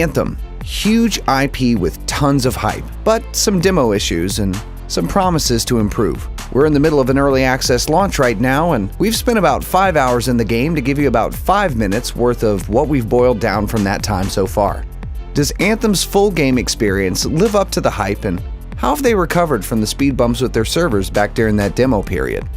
Anthem, huge IP with tons of hype, but some demo issues and some promises to improve. We're in the middle of an early access launch right now, and we've spent about 5 hours in the game to give you about 5 minutes worth of what we've boiled down from that time so far. Does Anthem's full game experience live up to the hype, and how have they recovered from the speed bumps with their servers back during that demo period?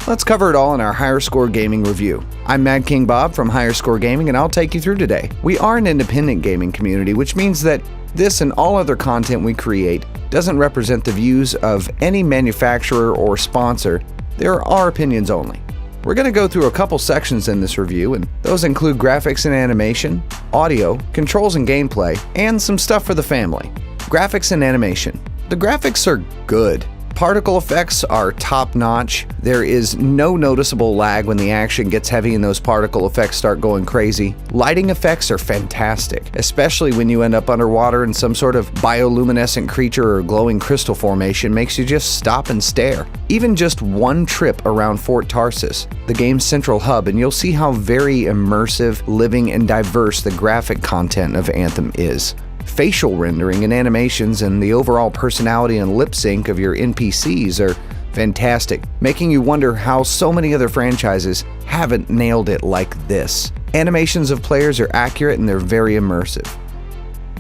Let's cover it all in our Higher Score Gaming review. I'm Mad King Bob from Higher Score Gaming, and I'll take you through today. We are an independent gaming community, which means that this and all other content we create doesn't represent the views of any manufacturer or sponsor. There are our opinions only. We're going to go through a couple sections in this review, and those include graphics and animation, audio, controls and gameplay, and some stuff for the family. Graphics and animation. The graphics are good. Particle effects are top-notch. There is no noticeable lag when the action gets heavy and those particle effects start going crazy. Lighting effects are fantastic, especially when you end up underwater and some sort of bioluminescent creature or glowing crystal formation makes you just stop and stare. Even just one trip around Fort Tarsis, the game's central hub, and you'll see how very immersive, living, and diverse the graphic content of Anthem is. Facial rendering and animations and the overall personality and lip sync of your NPCs are fantastic, making you wonder how so many other franchises haven't nailed it like this. Animations of players are accurate and they're very immersive.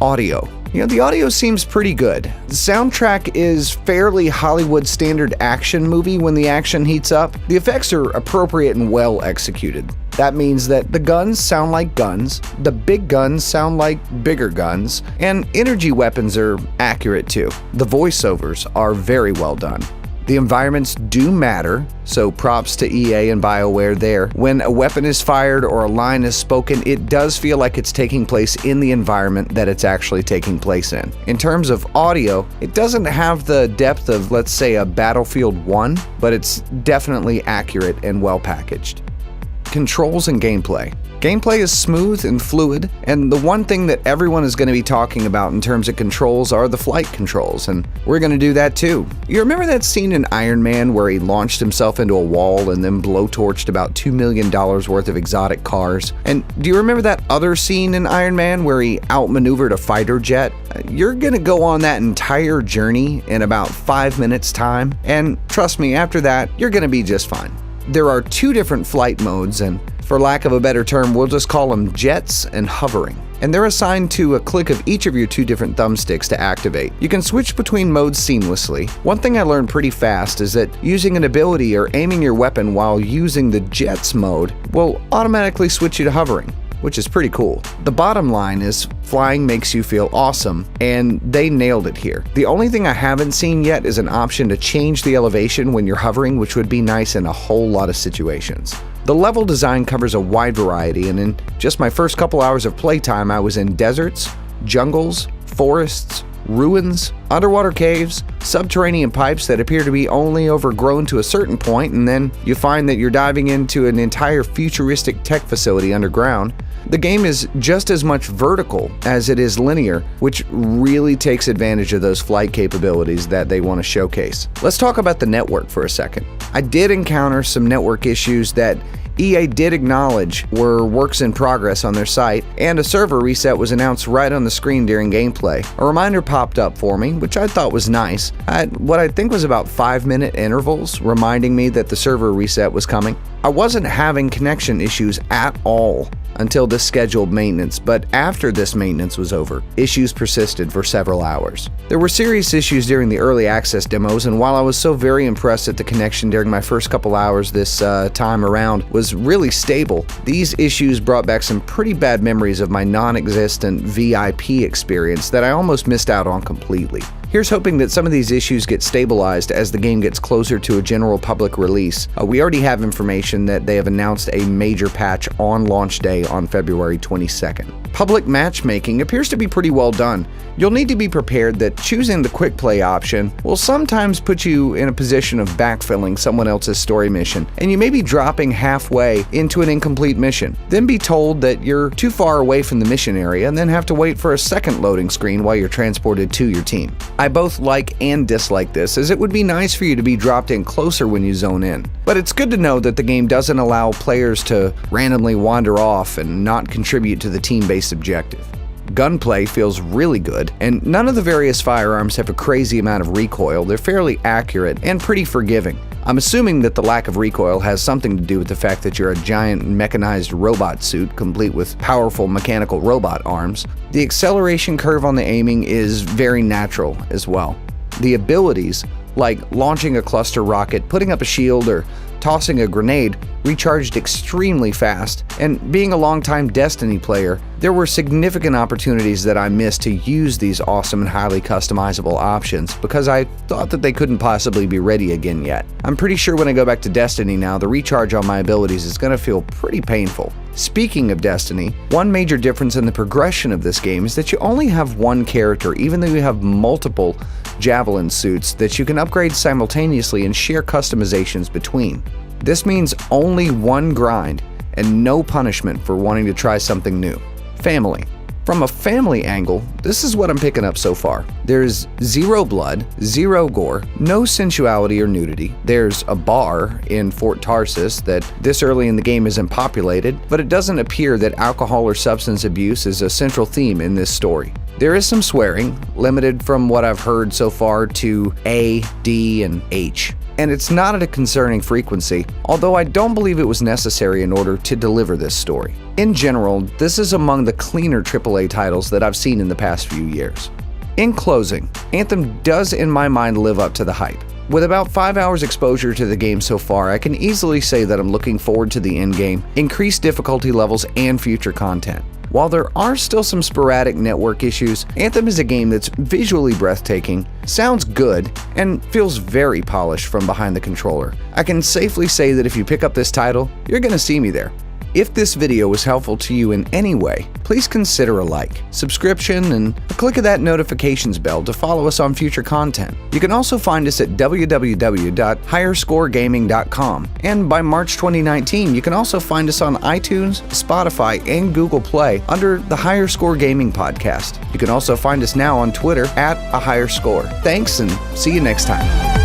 Audio. The audio seems pretty good. The soundtrack is fairly Hollywood standard action movie when the action heats up. The effects are appropriate and well executed. That means that the guns sound like guns, the big guns sound like bigger guns, and energy weapons are accurate too. The voiceovers are very well done. The environments do matter, so props to EA and BioWare there. When a weapon is fired or a line is spoken, it does feel like it's taking place in the environment that it's actually taking place in. In terms of audio, it doesn't have the depth of, let's say, a Battlefield 1, but it's definitely accurate and well packaged. Controls and gameplay. Gameplay is smooth and fluid, and the one thing that everyone is going to be talking about in terms of controls are the flight controls, and we're going to do that too. You remember that scene in Iron Man where he launched himself into a wall and then blowtorched about $2 million worth of exotic cars? And do you remember that other scene in Iron Man where he outmaneuvered a fighter jet? You're going to go on that entire journey in about 5 minutes time, and trust me, after that, you're going to be just fine. There are 2 different flight modes, and for lack of a better term, we'll just call them jets and hovering. And they're assigned to a click of each of your 2 different thumbsticks to activate. You can switch between modes seamlessly. One thing I learned pretty fast is that using an ability or aiming your weapon while using the jets mode will automatically switch you to hovering, which is pretty cool. The bottom line is flying makes you feel awesome, and they nailed it here. The only thing I haven't seen yet is an option to change the elevation when you're hovering, which would be nice in a whole lot of situations. The level design covers a wide variety, and in just my first couple hours of playtime, I was in deserts, jungles, forests, ruins, underwater caves, subterranean pipes that appear to be only overgrown to a certain point, and then you find that you're diving into an entire futuristic tech facility underground. The game is just as much vertical as it is linear, which really takes advantage of those flight capabilities that they want to showcase. Let's talk about the network for a second. I did encounter some network issues that EA did acknowledge were works in progress on their site, and a server reset was announced right on the screen during gameplay. A reminder popped up for me, which I thought was nice, at what I think was about 5-minute intervals, reminding me that the server reset was coming. I wasn't having connection issues at all until this scheduled maintenance, but after this maintenance was over, issues persisted for several hours. There were serious issues during the early access demos, and while I was so very impressed that the connection during my first couple hours this time around was really stable, these issues brought back some pretty bad memories of my non-existent VIP experience that I almost missed out on completely. Here's hoping that some of these issues get stabilized as the game gets closer to a general public release. We already have information that they have announced a major patch on launch day on February 22nd. Public matchmaking appears to be pretty well done. You'll need to be prepared that choosing the quick play option will sometimes put you in a position of backfilling someone else's story mission, and you may be dropping halfway into an incomplete mission, then be told that you're too far away from the mission area and then have to wait for a second loading screen while you're transported to your team. I both like and dislike this, as it would be nice for you to be dropped in closer when you zone in. But it's good to know that the game doesn't allow players to randomly wander off and not contribute to the team-based objective. gunplay feels really good, and none of the various firearms have a crazy amount of recoil. They're fairly accurate and pretty forgiving. I'm assuming that the lack of recoil has something to do with the fact that you're a giant mechanized robot suit complete with powerful mechanical robot arms. The acceleration curve on the aiming is very natural as well. The abilities, like launching a cluster rocket, putting up a shield, or tossing a grenade, recharged extremely fast, and being a longtime Destiny player, there were significant opportunities that I missed to use these awesome and highly customizable options because I thought that they couldn't possibly be ready again yet. I'm pretty sure when I go back to Destiny now, the recharge on my abilities is going to feel pretty painful. Speaking of Destiny, one major difference in the progression of this game is that you only have one character, even though you have multiple Javelin suits that you can upgrade simultaneously and share customizations between. This means only one grind and no punishment for wanting to try something new. Family. From a family angle, this is what I'm picking up so far. There's zero blood, zero gore, no sensuality or nudity. There's a bar in Fort Tarsis that this early in the game isn't populated, but it doesn't appear that alcohol or substance abuse is a central theme in this story. There is some swearing, limited from what I've heard so far to A, D, and H. And it's not at a concerning frequency, although I don't believe it was necessary in order to deliver this story. In general, this is among the cleaner AAA titles that I've seen in the past few years. In closing, Anthem does in my mind live up to the hype. With about 5 hours exposure to the game so far, I can easily say that I'm looking forward to the endgame, increased difficulty levels, and future content. While there are still some sporadic network issues, Anthem is a game that's visually breathtaking, sounds good, and feels very polished from behind the controller. I can safely say that if you pick up this title, you're gonna see me there. If this video was helpful to you in any way, please consider a like, subscription, and a click of that notifications bell to follow us on future content. You can also find us at www.higherscoregaming.com, and by March 2019, you can also find us on iTunes, Spotify, and Google Play under the Higher Score Gaming Podcast. You can also find us now on Twitter at A Higher Score. Thanks, and see you next time.